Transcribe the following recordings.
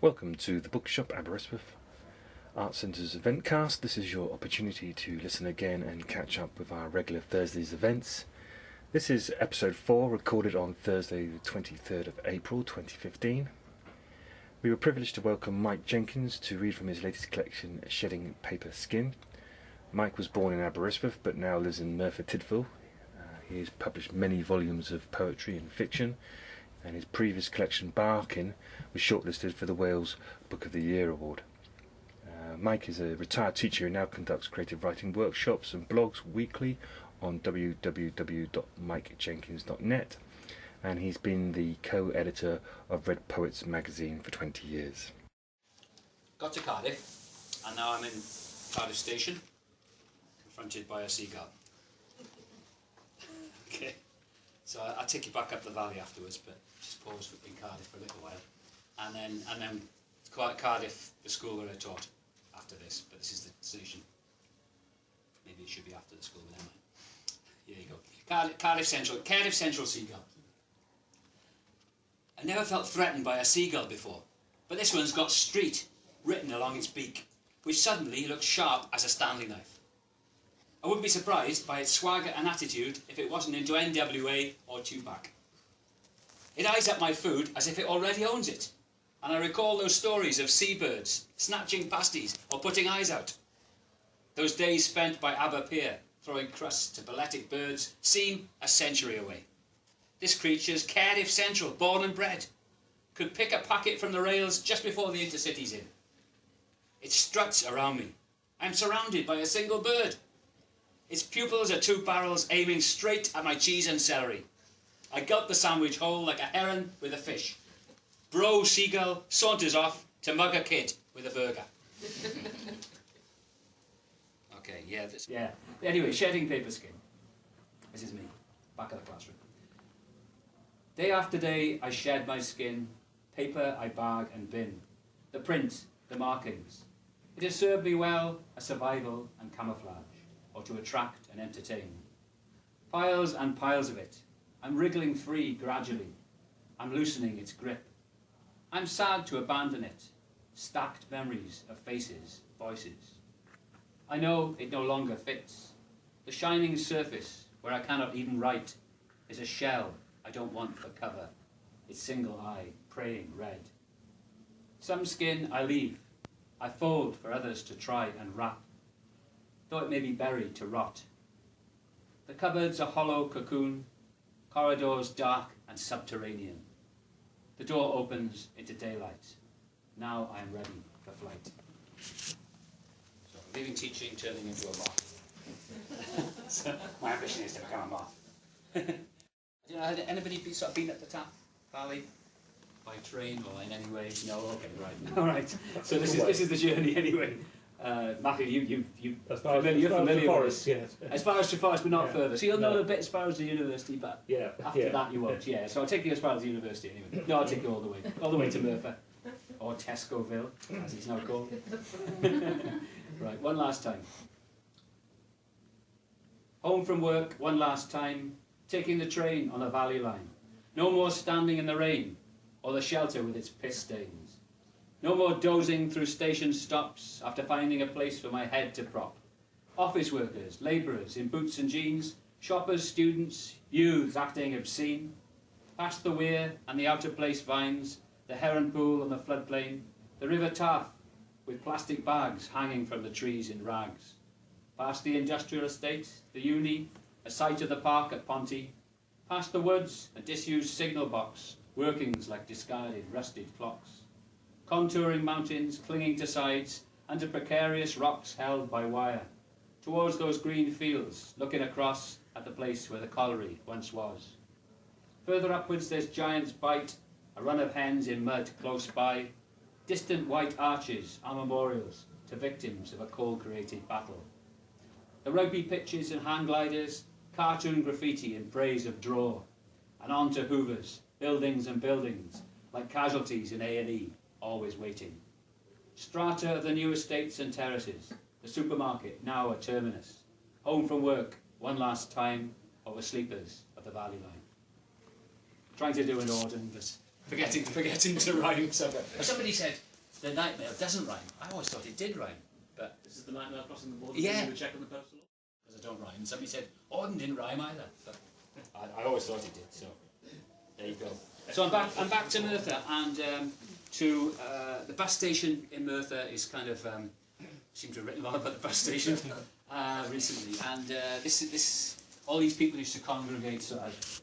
Welcome to the Bookshop Aberystwyth Arts Centre's eventcast. This is your opportunity to listen again and catch up with our regular Thursdays events. This is episode 4, recorded on Thursday the 23rd of April 2015. We were privileged to welcome Mike Jenkins to read from his latest collection, Shedding Paper Skin. Mike was born in Aberystwyth but now lives in Merthyr Tydfil. He has published many volumes of poetry and fiction, and his previous collection, Barkin, was shortlisted for the Wales Book of the Year award. Mike is a retired teacher who now conducts creative writing workshops and blogs weekly on www.mikejenkins.net, and he's been the co-editor of Red Poets magazine for 20 years. Got to Cardiff, and now I'm in Cardiff station, confronted by a seagull. Okay. So I'll take you back up the valley afterwards, but just pause in Cardiff for a little while. And then Cardiff, the school where I taught after this, but this is the station. Maybe it should be after the school, but never mind. Here you go. Cardiff Central Seagull. I never felt threatened by a seagull before, but this one's got street written along its beak, which suddenly looks sharp as a Stanley knife. I wouldn't be surprised by its swagger and attitude if it wasn't into NWA or Tupac. It eyes up my food as if it already owns it, and I recall those stories of seabirds snatching pasties or putting eyes out. Those days spent by Aber Pier throwing crusts to balletic birds seem a century away. This creature's Cardiff Central, born and bred, could pick a packet from the rails just before the intercity's in. It struts around me. I'm surrounded by a single bird. Its pupils are 2 barrels aiming straight at my cheese and celery. I gulp the sandwich whole like a heron with a fish. Bro Seagull saunters off to mug a kid with a burger. Okay, yeah. Anyway, Shedding Paper Skin. This is me, back of the classroom. Day after day I shed my skin. Paper I bag and bin. The print, the markings. It has served me well as survival and camouflage, or to attract and entertain. Piles and piles of it. I'm wriggling free gradually. I'm loosening its grip. I'm sad to abandon it. Stacked memories of faces, voices. I know it no longer fits. The shining surface, where I cannot even write, is a shell I don't want for cover. Its single eye, praying red. Some skin I leave. I fold for others to try and wrap, though it may be buried to rot. The cupboard's a hollow cocoon, corridors dark and subterranean. The door opens into daylight. Now I am ready for flight. So, leaving teaching, turning into a moth. So, my ambition is to become a moth. Had anybody been at the Tap Valley? By train or in any way? No, okay, right. All right. So this is the journey anyway. Matthew, you're familiar with this. Yes. As far as to Forest, but not further. So you'll know a bit as far as the university, but after that you won't. Yeah. So I'll take you as far as the university anyway. No, I'll take you all the way to Merthyr, or Tescoville, as it's now called. Right. One last time. Home from work. One last time. Taking the train on a valley line. No more standing in the rain, or the shelter with its piss stains. No more dozing through station stops after finding a place for my head to prop. Office workers, labourers in boots and jeans, shoppers, students, youths acting obscene. Past the weir and the outer place vines, the heron pool on the floodplain, the river Taff with plastic bags hanging from the trees in rags. Past the industrial estate, the uni, a sight of the park at Ponty. Past the woods, a disused signal box, workings like discarded, rusted clocks. Contouring mountains, clinging to sides, under precarious rocks held by wire. Towards those green fields, looking across at the place where the colliery once was. Further upwards there's Giant's Bight, a run of hens in mud close by. Distant white arches are memorials to victims of a coal-created battle. The rugby pitches and hang gliders, cartoon graffiti in praise of draw. And on to Hoovers, buildings and buildings, like casualties in A&E, always waiting. Strata of the new estates and terraces, the supermarket, now a terminus. Home from work, one last time, over sleepers of the valley line. Trying to do an Auden, but forgetting to rhyme somewhere. Somebody said the nightmare doesn't rhyme. I always thought it did rhyme, but This is the nightmare crossing the border. Yeah. You check on the postal. because I don't rhyme. Somebody said Auden didn't rhyme either. But I always thought it did. So there you go. So I'm back to Merthyr, and to the bus station in Merthyr is kind of seemed to have written a lot about the bus station recently, and this all these people used to congregate, sort of,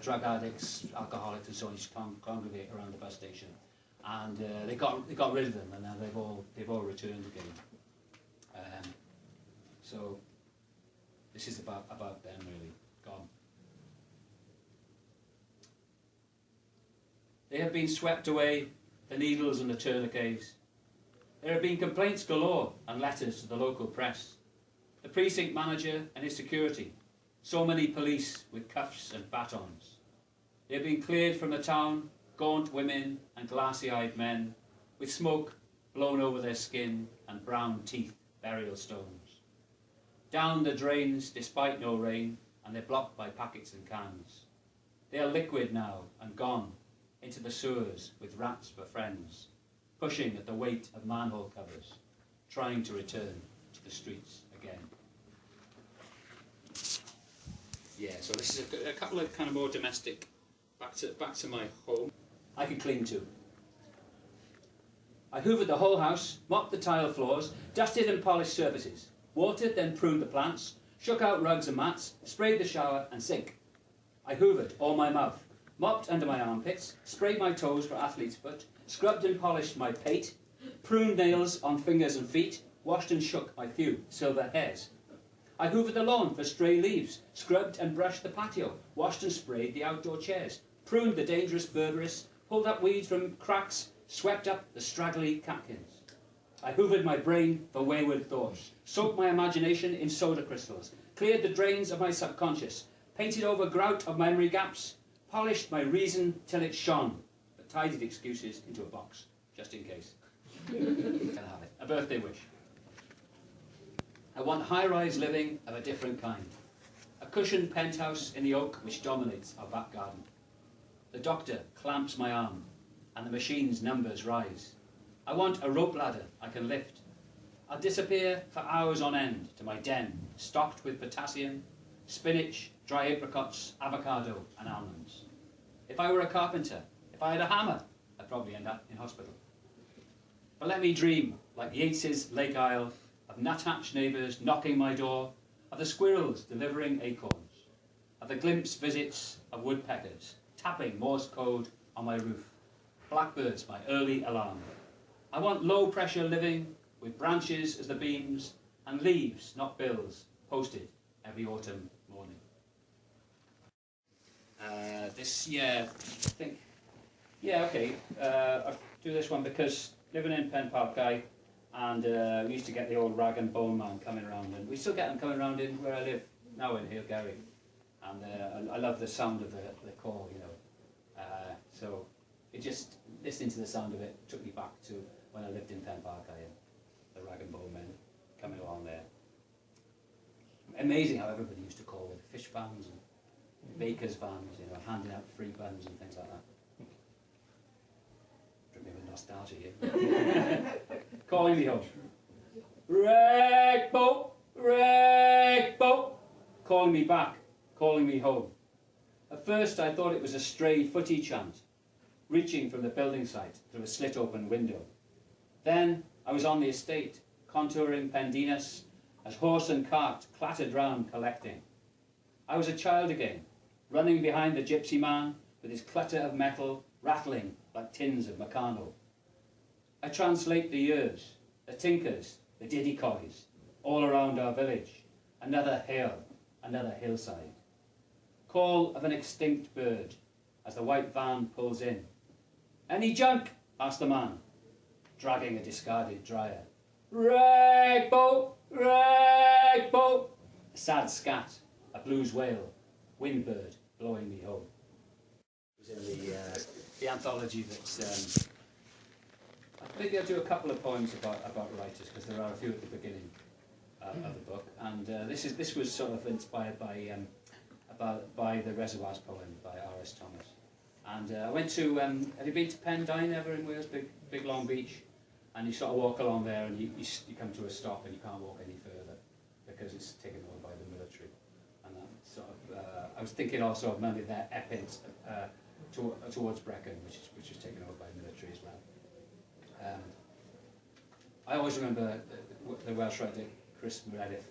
drug addicts, alcoholics, and so on used to congregate around the bus station, and they got rid of them, and now they've all returned again. So this is about them really gone. They have been swept away, the needles and the tourniquets. There have been complaints galore and letters to the local press. The precinct manager and his security. So many police with cuffs and batons. They have been cleared from the town, gaunt women and glassy-eyed men, with smoke blown over their skin and brown teeth, burial stones. Down the drains despite no rain, and they're blocked by packets and cans. They are liquid now and gone into the sewers with rats for friends, pushing at the weight of manhole covers, trying to return to the streets again. Yeah, so this is a couple of kind of more domestic, back to my home. I can clean too. I hoovered the whole house, mopped the tile floors, dusted and polished surfaces, watered, then pruned the plants, shook out rugs and mats, sprayed the shower and sink. I hoovered all my mouth, mopped under my armpits, sprayed my toes for athlete's foot, scrubbed and polished my pate, pruned nails on fingers and feet, washed and shook my few silver hairs. I hoovered the lawn for stray leaves, scrubbed and brushed the patio, washed and sprayed the outdoor chairs, pruned the dangerous berberis, pulled up weeds from cracks, swept up the straggly catkins. I hoovered my brain for wayward thoughts, soaked my imagination in soda crystals, cleared the drains of my subconscious, painted over grout of memory gaps, polished my reason till it shone, but tidied excuses into a box, just in case. Can I have it? A birthday wish. I want high-rise living of a different kind. A cushioned penthouse in the oak which dominates our back garden. The doctor clamps my arm, and the machine's numbers rise. I want a rope ladder I can lift. I'll disappear for hours on end to my den, stocked with potassium, spinach, dry apricots, avocado and almonds. If I were a carpenter, if I had a hammer, I'd probably end up in hospital. But let me dream, like Yeats's Lake Isle, of nuthatch neighbours knocking my door, of the squirrels delivering acorns, of the glimpse visits of woodpeckers, tapping Morse code on my roof, blackbirds my early alarm. I want low-pressure living with branches as the beams and leaves, not bills, posted every autumn morning. I'll do this one because living in Pen Park Guy, and we used to get the old rag and bone man coming around, and we still get them coming around in where I live now in Derry, and I love the sound of the call, so it just, listening to the sound of it took me back to when I lived in Pen Park Guy and the rag and bone men coming along there. Amazing how everybody used to call with fish vans and bakers vans, handing out free buns and things like that. Drip me with nostalgia here. Calling me home. Rag boat, rag boat. Calling me back, calling me home. At first I thought it was a stray footy chant, reaching from the building site through a slit-open window. Then I was on the estate, contouring Pendinas, as horse and cart clattered round collecting. I was a child again, running behind the gypsy man with his clutter of metal rattling like tins of Meccano. I translate the years, the tinkers, the diddycoys, all around our village. Another hill, another hillside. Call of an extinct bird as the white van pulls in. Any junk? Asked the man, dragging a discarded dryer. Rag boat, rag boat. A sad scat, a blues wail, windbird blowing me home. It was in the anthology that's. Maybe I'll do a couple of poems about writers, because there are a few at the beginning of the book, and this was sort of inspired by the Reservoirs poem by R.S. Thomas, And I went to, have you been to Pendine ever in Wales? Big long beach? And you sort of walk along there and you come to a stop and you can't walk any further because it's taken over by the military. And sort of, I was thinking also of many of their epins towards Brecon, which is taken over by the military as well. I always remember the Welsh writer Chris Meredith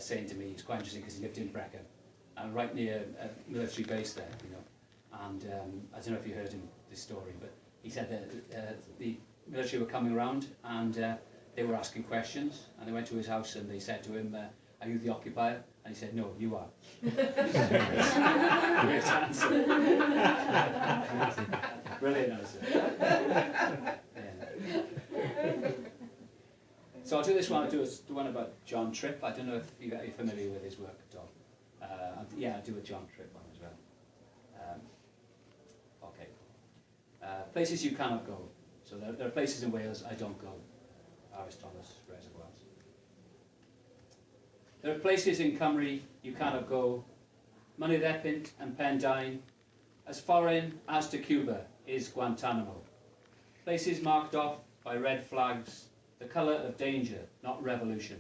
saying to me, it's quite interesting because he lived in Brecon and right near a military base there, you know. And I don't know if you heard this story, but he said that the military were coming around and they were asking questions, and they went to his house and they said to him, are you the occupier? And he said, no, you are. Great answer. Brilliant answer. Yeah. So I'll do this one. I'll do the one about John Tripp. I don't know if you're familiar with his work at all. Yeah, I'll do a John Tripp one as well. Okay. Places you cannot go. So there are places in Wales I don't go. Aristoteles reservoirs. There are places in Cymru you cannot go. Merthyr Tydfil and Pendine. As foreign as to Cuba is Guantanamo. Places marked off by red flags, the colour of danger, not revolution,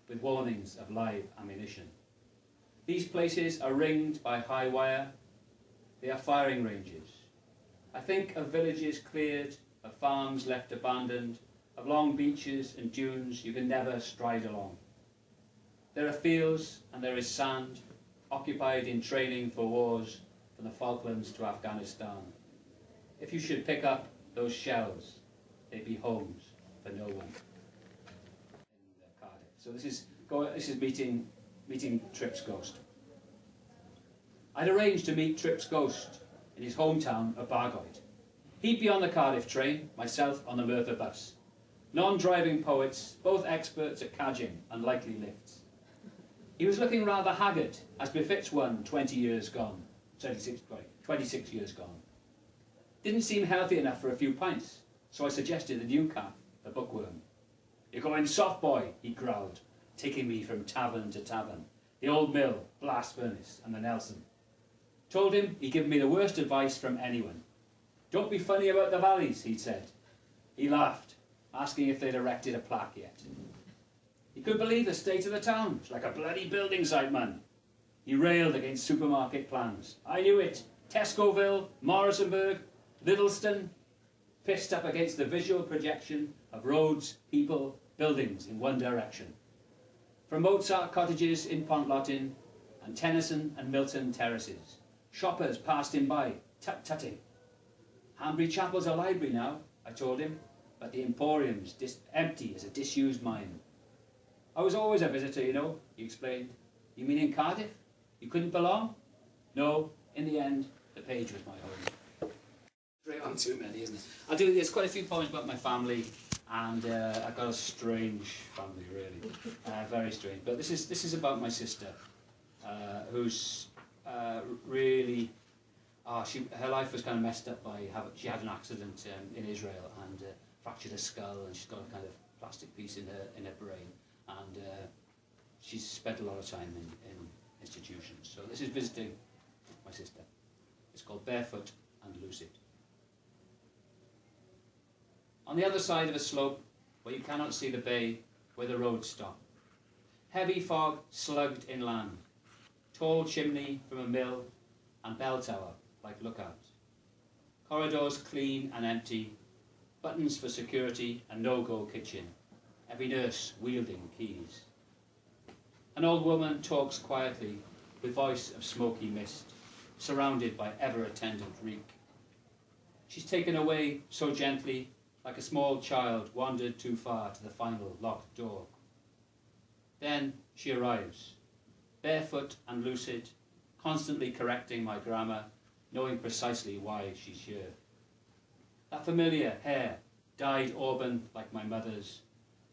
with warnings of live ammunition. These places are ringed by high wire. They are firing ranges. I think of villages cleared, of farms left abandoned, of long beaches and dunes you can never stride along. There are fields and there is sand, occupied in training for wars from the Falklands to Afghanistan. If you should pick up those shells, they'd be homes for no one. In Cardiff. So this is meeting Tripp's ghost. I'd arranged to meet Tripp's ghost in his hometown of Bargoed. He'd be on the Cardiff train, myself on the Merthyr bus. Non-driving poets, both experts at cadging and likely lifts. He was looking rather haggard, as befits one 26 years gone. Didn't seem healthy enough for a few pints, so I suggested the new calf, the bookworm. You're going soft, boy, he growled, taking me from tavern to tavern, the Old Mill, Blast Furnace, and the Nelson. Told him he'd given me the worst advice from anyone. Don't be funny about the valleys, he'd said. He laughed, asking if they'd erected a plaque yet. He couldn't believe the state of the town. It's like a bloody building site, man. He railed against supermarket plans. I knew it. Tescoville, Morrisonburg, Littlestown, pissed up against the visual projection of roads, people, buildings in one direction. From Mozart cottages in Pontlotin and Tennyson and Milton terraces, shoppers passed him by, tut-tutting. Hanbury Chapel's a library now, I told him, but the Emporium's empty as a disused mine. I was always a visitor, you know, he explained. You mean in Cardiff? You couldn't belong? No, in the end, the page was my home. Straight on too many, isn't it? There's quite a few poems about my family, and I've got a strange family, really. Very strange. But this is about my sister, who's really... her life was kind of messed up by... She had an accident in Israel and fractured her skull, and she's got a kind of plastic piece in her brain. And she's spent a lot of time in institutions. So this is visiting my sister. It's called Barefoot and Lucid. On the other side of a slope, where you cannot see the bay, where the roads stop. Heavy fog slugged inland. Tall chimney from a mill and bell tower like lookout. Corridors clean and empty. Buttons for security and no-go kitchen. Every nurse wielding keys. An old woman talks quietly with voice of smoky mist, surrounded by ever-attendant reek. She's taken away so gently, like a small child wandered too far to the final locked door. Then she arrives, barefoot and lucid, constantly correcting my grammar, knowing precisely why she's here. That familiar hair, dyed auburn like my mother's,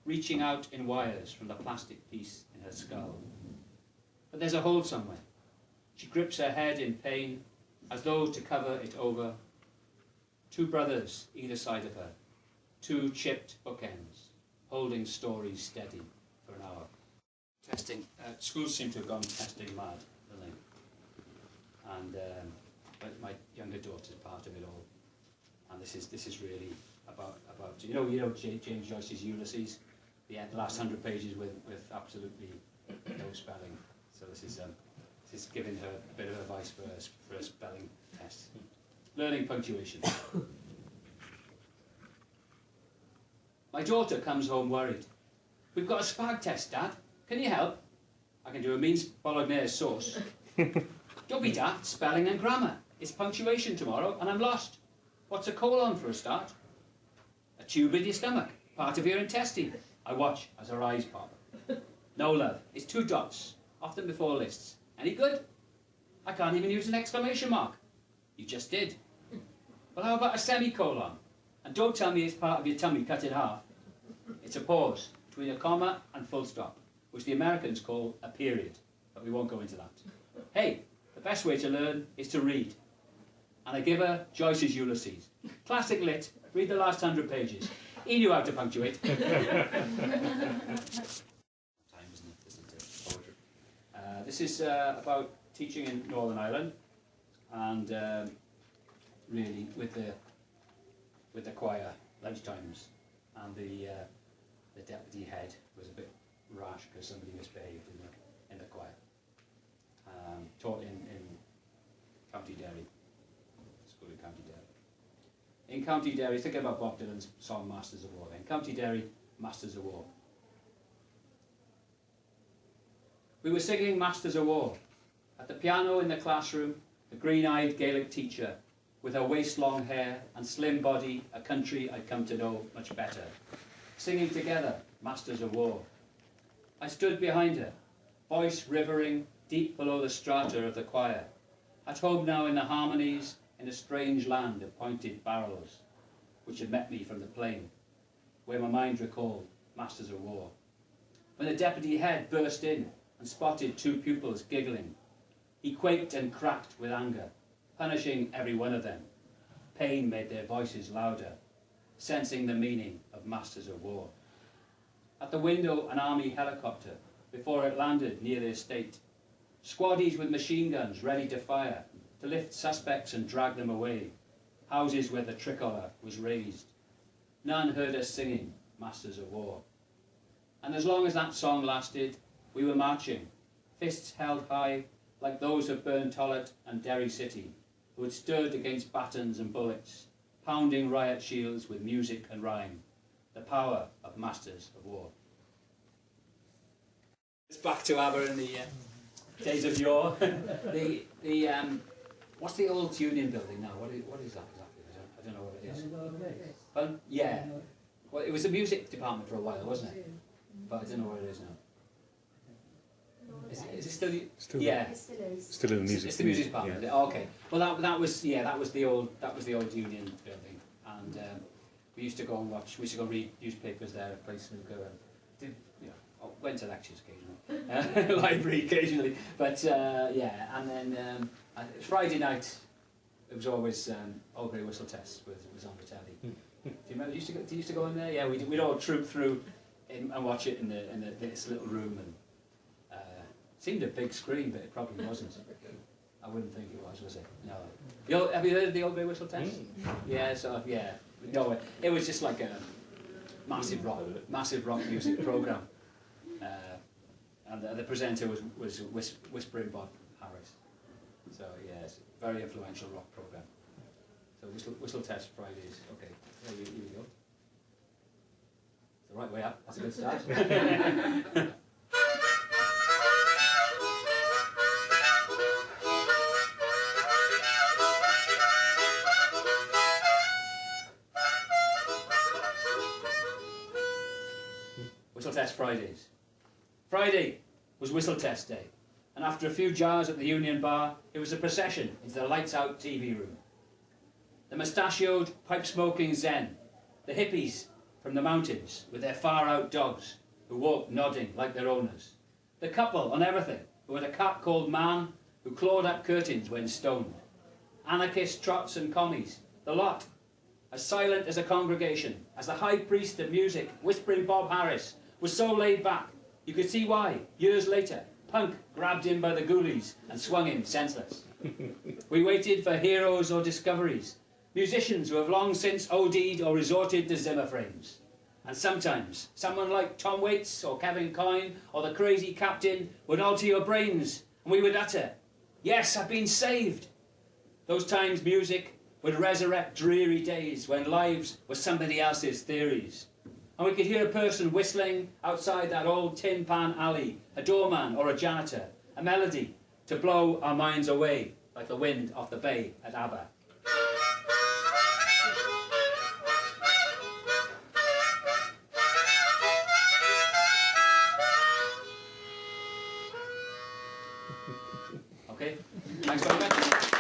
reaching out in wires from the plastic piece in her skull. But there's a hole somewhere. She grips her head in pain, as though to cover it over. Two brothers either side of her, two chipped bookends, holding stories steady for an hour. Testing. Schools seem to have gone testing mad, don't they? And but my younger daughter's part of it all. And this is really about you know James Joyce's Ulysses, the last 100 pages with absolutely no spelling. So this is giving her a bit of advice for a spelling test. Learning punctuation. My daughter comes home worried. We've got a spag test, Dad. Can you help? I can do a mean bolognese sauce. Don't be daft, spelling and grammar. It's punctuation tomorrow and I'm lost. What's a colon for a start? A tube in your stomach, part of your intestine. I watch as her eyes pop. No, love, it's 2 dots, often before lists. Any good? I can't even use an exclamation mark. You just did. Well, how about a semicolon? And don't tell me it's part of your tummy cut in half. It's a pause between a comma and full stop, which the Americans call a period, but we won't go into that. Hey, the best way to learn is to read. And I give her Joyce's Ulysses. Classic lit, read the last 100 pages. He knew how to punctuate. Time, isn't it? Listen to poetry. This is about teaching in Northern Ireland, and really with the choir lunchtimes, and the deputy head was a bit rash because somebody misbehaved in the choir. Taught in County Derry, school in County Derry. In County Derry, think about Bob Dylan's song Masters of War. In County Derry, Masters of War. We were singing Masters of War. At the piano in the classroom, the green-eyed Gaelic teacher, with her waist-long hair and slim body, a country I'd come to know much better. Singing together, Masters of War. I stood behind her, voice rivering deep below the strata of the choir, at home now in the harmonies in a strange land of pointed barrels, which had met me from the plain, where my mind recalled Masters of War. When the deputy head burst in and spotted 2 pupils giggling, he quaked and cracked with anger, punishing every one of them. Pain made their voices louder, sensing the meaning of Masters of War. At the window, an army helicopter, before it landed near the estate. Squaddies with machine guns ready to fire, to lift suspects and drag them away. Houses where the tricolour was raised. None heard us singing Masters of War. And as long as that song lasted, we were marching, fists held high, like those of Burntollet and Derry City, who had stood against batons and bullets, pounding riot shields with music and rhyme, the power of Masters of War. It's back to Aber in the days of yore. What's the old union building now? What is that exactly? I don't know what it is. Well, yeah. Well, it was the music department for a while, wasn't it? But I don't know what it is now. Is it still? Yeah. It still is. Still in the music. It's the music department. Yeah. Oh, okay. Well, that was the old union building, and we used to go and watch. We used to go read newspapers there, play snooker, and did went to lectures occasionally, library occasionally. But yeah, and then Friday night it was always Old Grey Whistle Test was on the telly. Do you remember? You used to go in there? Yeah, we'd all troop through and watch it in this little room, and seemed a big screen, but it probably wasn't. I wouldn't think it was it? No. Have you heard of the Old Grey Whistle Test? Yeah, sort of. Yeah. No, it was just like a massive rock music program, and the presenter was Whispering Bob Harris. So yeah, it's a very influential rock program. So Whistle Test Fridays. Okay, here we go. It's the right way up. That's a good start. Whistle Test Fridays. Friday was Whistle Test Day, and after a few jars at the Union Bar, it was a procession into the lights-out TV room. The mustachioed, pipe-smoking Zen, the hippies from the mountains with their far-out dogs who walked nodding like their owners, the couple on everything who had a cat called Man who clawed up curtains when stoned, anarchist trots and commies, the lot, as silent as a congregation, as the high priest of music, Whispering Bob Harris, was so laid back, you could see why, years later, Punk grabbed him by the ghoulies and swung him senseless. We waited for heroes or discoveries, musicians who have long since OD'd or resorted to Zimmer frames. And sometimes, someone like Tom Waits or Kevin Coyne or the crazy captain would alter your brains, and we would utter, "Yes, I've been saved." Those times music would resurrect dreary days when lives were somebody else's theories. And we could hear a person whistling outside that old tin pan alley, a doorman or a janitor, a melody to blow our minds away like the wind off the bay at Aber. Okay, thanks very much.